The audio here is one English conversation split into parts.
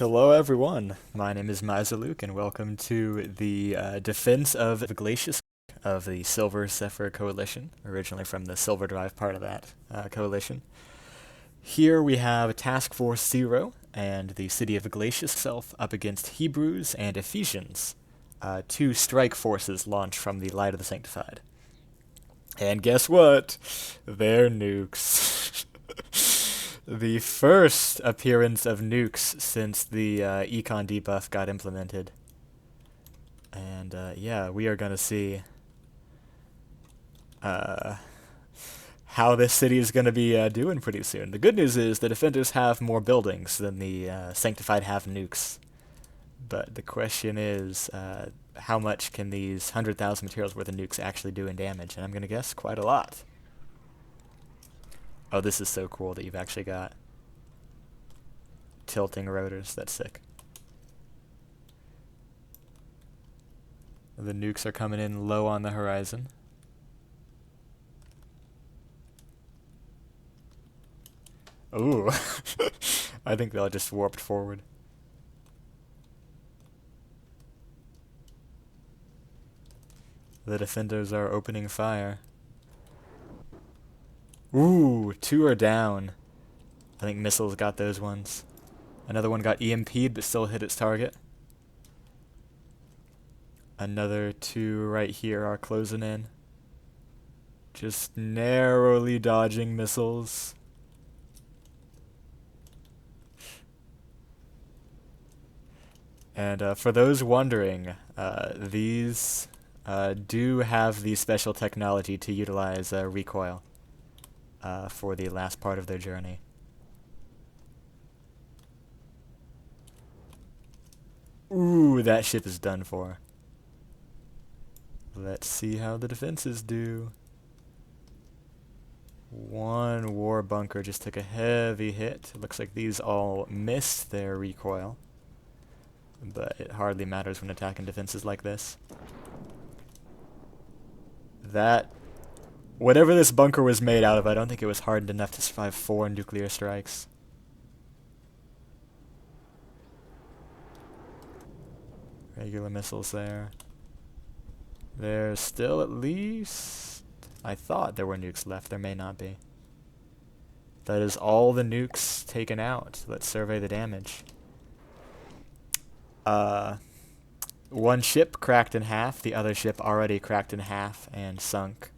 Hello everyone, my name is Luke, and welcome to the defense of Glacius of the Silver-Sephyr Coalition, originally from the Silver Drive part of that coalition. Here we have Task Force Zero and the city of Glacius itself up against Hebrews and Ephesians, two strike forces launched from the Light of the Sanctified. And guess what? They're nukes. The first appearance of nukes since the econ debuff got implemented. And yeah, we are going to see how this city is going to be doing pretty soon. The good news is the defenders have more buildings than the sanctified have nukes. But the question is, how much can these 100,000 materials worth of nukes actually do in damage? And I'm going to guess quite a lot. Oh, this is so cool that you've actually got tilting rotors. That's sick. The nukes are coming in low on the horizon. Ooh. I think they'll just warped forward. The defenders are opening fire. Ooh, two are down. I think missiles got those ones. Another one got EMP'd but still hit its target. Another two right here are closing in. Just narrowly dodging missiles. And for those wondering, these do have the special technology to utilize recoil for the last part of their journey. Ooh, that ship is done for. Let's see how the defenses do. One war bunker just took a heavy hit. Looks like these all missed their recoil. But it hardly matters when attacking defenses like this. Whatever this bunker was made out of, I don't think it was hardened enough to survive 4 nuclear strikes. Regular missiles there. There's still at least... I thought there were nukes left. There may not be. That is all the nukes taken out. Let's survey the damage. One ship cracked in half. The other ship already cracked in half and sunk.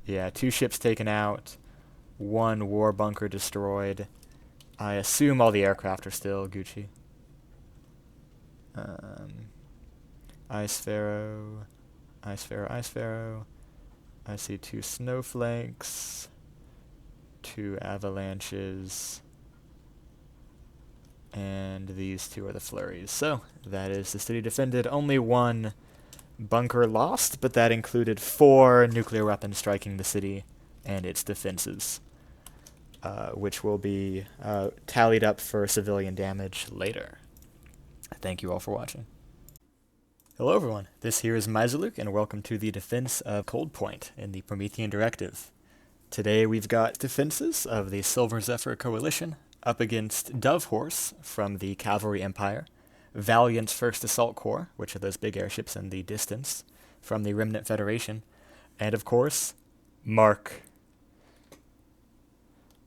Yeah, 2 ships taken out. 1 war bunker destroyed. I assume all the aircraft are still Gucci. Ice Pharaoh. Ice Pharaoh, Ice Pharaoh. I see 2 snowflakes. 2 avalanches. And these 2 are the flurries. So, that is the city defended. Only 1 bunker lost, but that included 4 nuclear weapons striking the city and its defenses, which will be tallied up for civilian damage later. Thank you all for watching. Hello everyone, this here is Luke, and welcome to the defense of Cold Point in the Promethean Directive. Today we've got defenses of the Silver-Sephyr Coalition up against Dove Horse from the Cavalry Empire, Valiant's 1st Assault Corps, which are those big airships in the distance, from the Remnant Federation, and of course, Mark.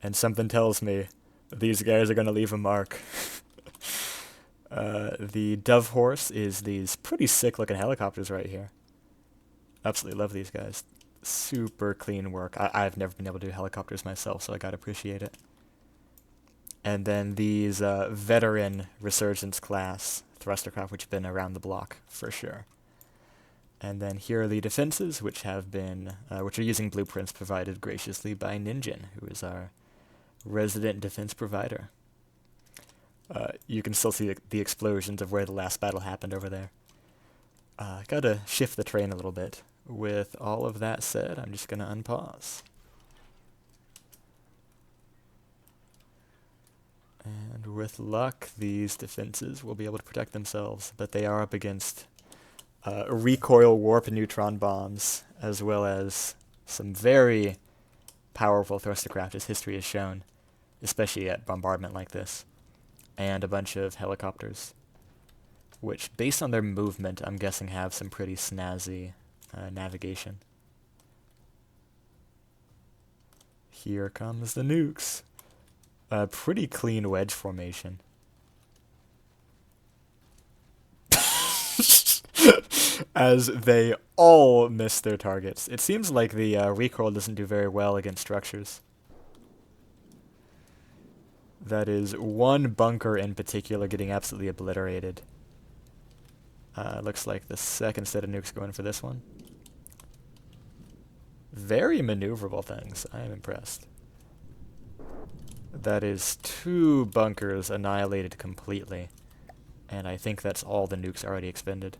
And something tells me these guys are going to leave a mark. The Dove Horse is these pretty sick looking helicopters right here. Absolutely love these guys. Super clean work. I've never been able to do helicopters myself, so I gotta appreciate it. And then these veteran Resurgence class thrustercraft, which have been around the block for sure. And then here are the defenses, which have been, which are using blueprints provided graciously by Ninjin, who is our resident defense provider. You can still see the explosions of where the last battle happened over there. Gotta shift the train a little bit. With all of that said, I'm just gonna unpause. And with luck, these defenses will be able to protect themselves, but they are up against recoil warp neutron bombs, as well as some very powerful thrustercraft, as history has shown, especially at bombardment like this. and a bunch of helicopters, which, based on their movement, I'm guessing have some pretty snazzy navigation. Here comes the nukes. A pretty clean wedge formation. As they all miss their targets. It seems like the recoil doesn't do very well against structures. That is one bunker in particular getting absolutely obliterated. Looks like the second set of nukes going for this one. Very maneuverable things. I am impressed. That is 2 bunkers annihilated completely. And I think that's all the nukes already expended.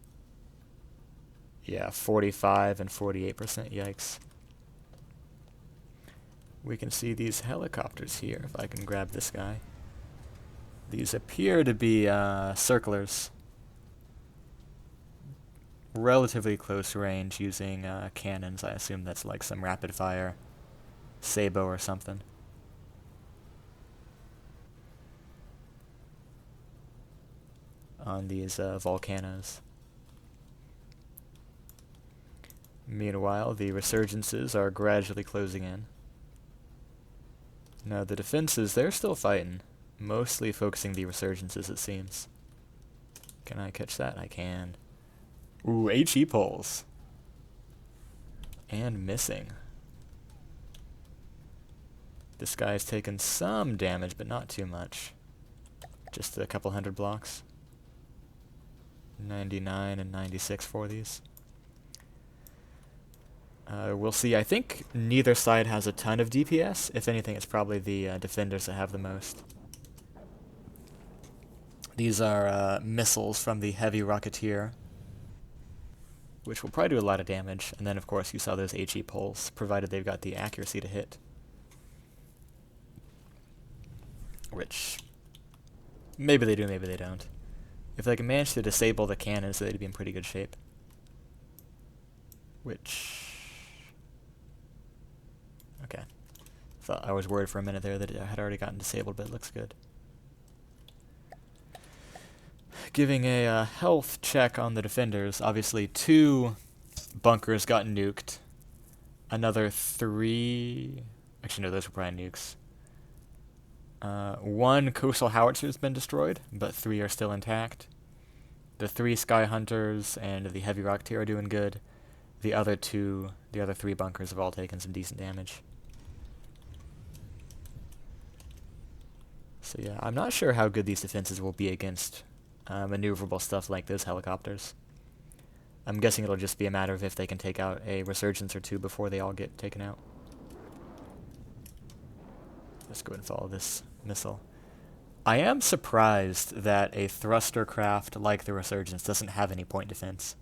Yeah, 45 and 48%, yikes. We can see these helicopters here, if I can grab this guy. These appear to be circlers. Relatively close range using cannons. I assume that's like some rapid fire Sabo or something. On these volcanoes. Meanwhile, the resurgences are gradually closing in. Now the defenses, they're still fighting. Mostly focusing the resurgences, it seems. Can I catch that? I can. Ooh, HE pulls. And missing. This guy's taken some damage, but not too much. Just a couple hundred blocks. 99 and 96 for these. We'll see. I think neither side has a ton of DPS. If anything, it's probably the defenders that have the most. These are missiles from the heavy rocketeer, which will probably do a lot of damage. And then, of course, you saw those HE pulls, provided they've got the accuracy to hit. Which, maybe they do, maybe they don't. If they can manage to disable the cannons, they'd be in pretty good shape. Which... okay. Thought I was worried for a minute there that it had already gotten disabled, but it looks good. Giving a health check on the defenders. Obviously, 2 bunkers got nuked. Another 3... actually, no, those were probably nukes. 1 coastal howitzer has been destroyed, but 3 are still intact. The 3 sky hunters and the heavy rocketeer are doing good. The other 3 bunkers have all taken some decent damage. So yeah, I'm not sure how good these defenses will be against maneuverable stuff like those helicopters. I'm guessing it'll just be a matter of if they can take out a resurgence or 2 before they all get taken out. Let's go ahead and follow this missile. I am surprised that a thruster craft like the resurgence doesn't have any point defense.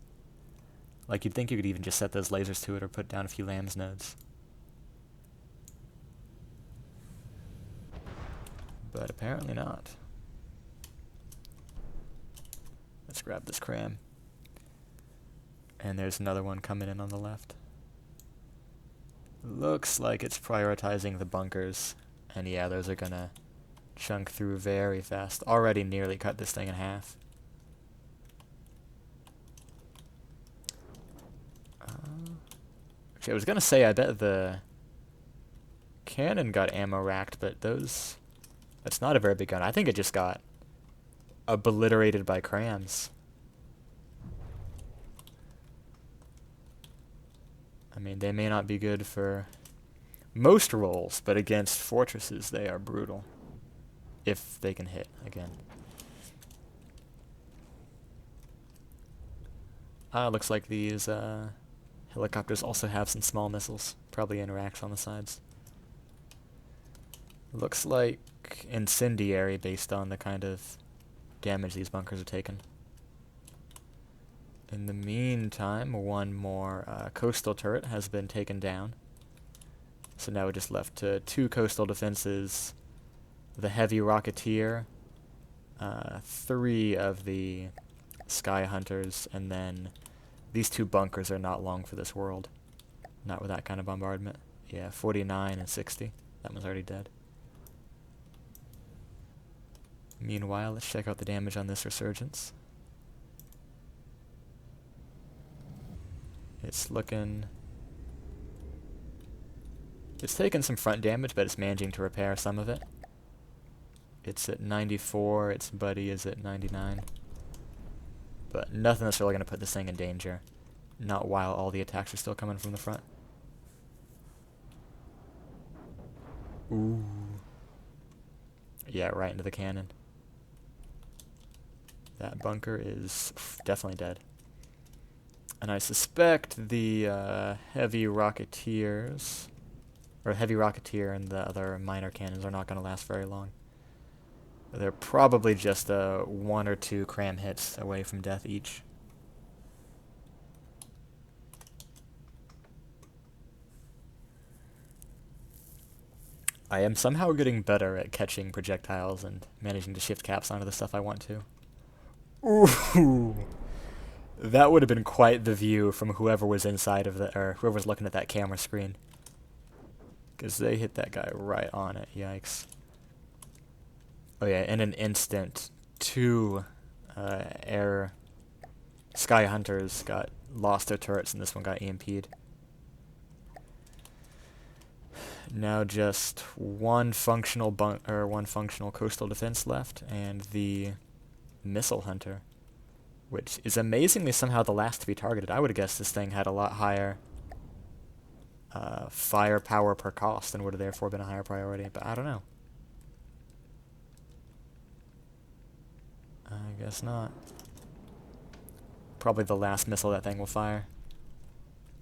Like, you'd think you could even just set those lasers to it or put down a few LAMS nodes. But apparently not. Let's grab this cram. And there's another one coming in on the left. Looks like it's prioritizing the bunkers. And yeah, those are gonna chunk through very fast. Already nearly cut this thing in half. Actually, I was gonna say, I bet the cannon got ammo racked, but that's not a very big gun. I think it just got obliterated by crams. I mean, they may not be good for most roles, but against fortresses, they are brutal. If they can hit, again. Looks like these helicopters also have some small missiles. Probably interacts on the sides. Looks like incendiary based on the kind of damage these bunkers are taking. In the meantime, 1 more coastal turret has been taken down. So now we're just left to 2 coastal defenses, the heavy rocketeer, 3 of the sky hunters, and then these 2 bunkers are not long for this world. Not with that kind of bombardment. Yeah, 49 and 60. That one's already dead. Meanwhile, let's check out the damage on this resurgence. It's looking... It's taken some front damage, but it's managing to repair some of it. It's at 94, its buddy is at 99. But nothing that's really going to put this thing in danger. Not while all the attacks are still coming from the front. Ooh. Yeah, right into the cannon. That bunker is definitely dead. And I suspect the heavy rocketeers, or heavy rocketeer and the other minor cannons are not going to last very long. They're probably just 1 or 2 cram hits away from death each. I am somehow getting better at catching projectiles and managing to shift caps onto the stuff I want to. Ooh! That would have been quite the view from whoever was inside of the, or whoever was looking at that camera screen. Because they hit that guy right on it, yikes. Oh yeah, in an instant, 2 air sky hunters lost their turrets and this one got EMP'd. Now just one functional coastal defense left, and the missile hunter, which is amazingly somehow the last to be targeted. I would have guessed this thing had a lot higher firepower per cost and would have therefore been a higher priority, but I don't know. I guess not. Probably the last missile that thing will fire.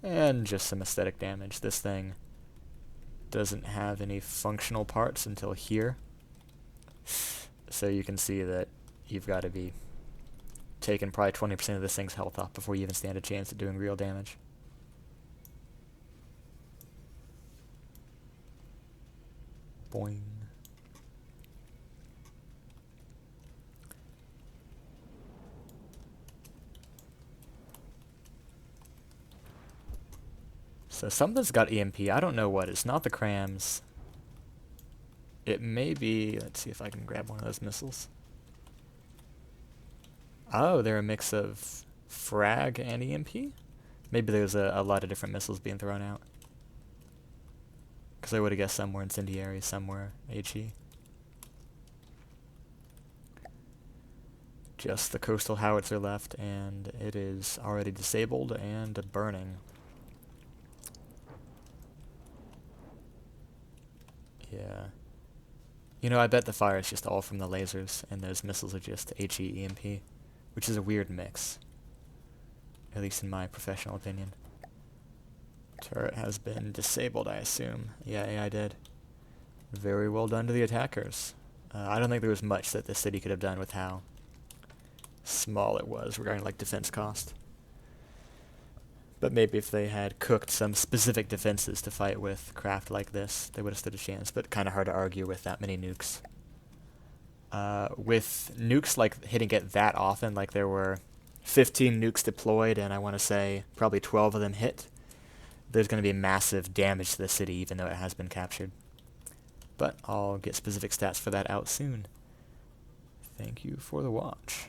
And just some aesthetic damage. This thing doesn't have any functional parts until here. So you can see that you've got to be taking probably 20% of this thing's health off before you even stand a chance at doing real damage. Boing. So something's got EMP. I don't know what. It's not the crams. It may be... Let's see if I can grab one of those missiles. Oh, they're a mix of frag and EMP? Maybe there's a lot of different missiles being thrown out. Because I would have guessed some were incendiary, some were HE. Just the coastal howitzer left, and it is already disabled and burning. Yeah. You know, I bet the fire is just all from the lasers, and those missiles are just HE EMP, which is a weird mix. At least in my professional opinion. Turret has been disabled, I assume. Yeah, AI did. Very well done to the attackers. I don't think there was much that the city could have done with how small it was regarding, like, defense cost. But maybe if they had cooked some specific defenses to fight with craft like this, they would have stood a chance, but kind of hard to argue with that many nukes. With nukes like hitting it that often, like there were 15 nukes deployed and I want to say probably 12 of them hit, there's going to be massive damage to the city even though it has been captured. But I'll get specific stats for that out soon. Thank you for the watch.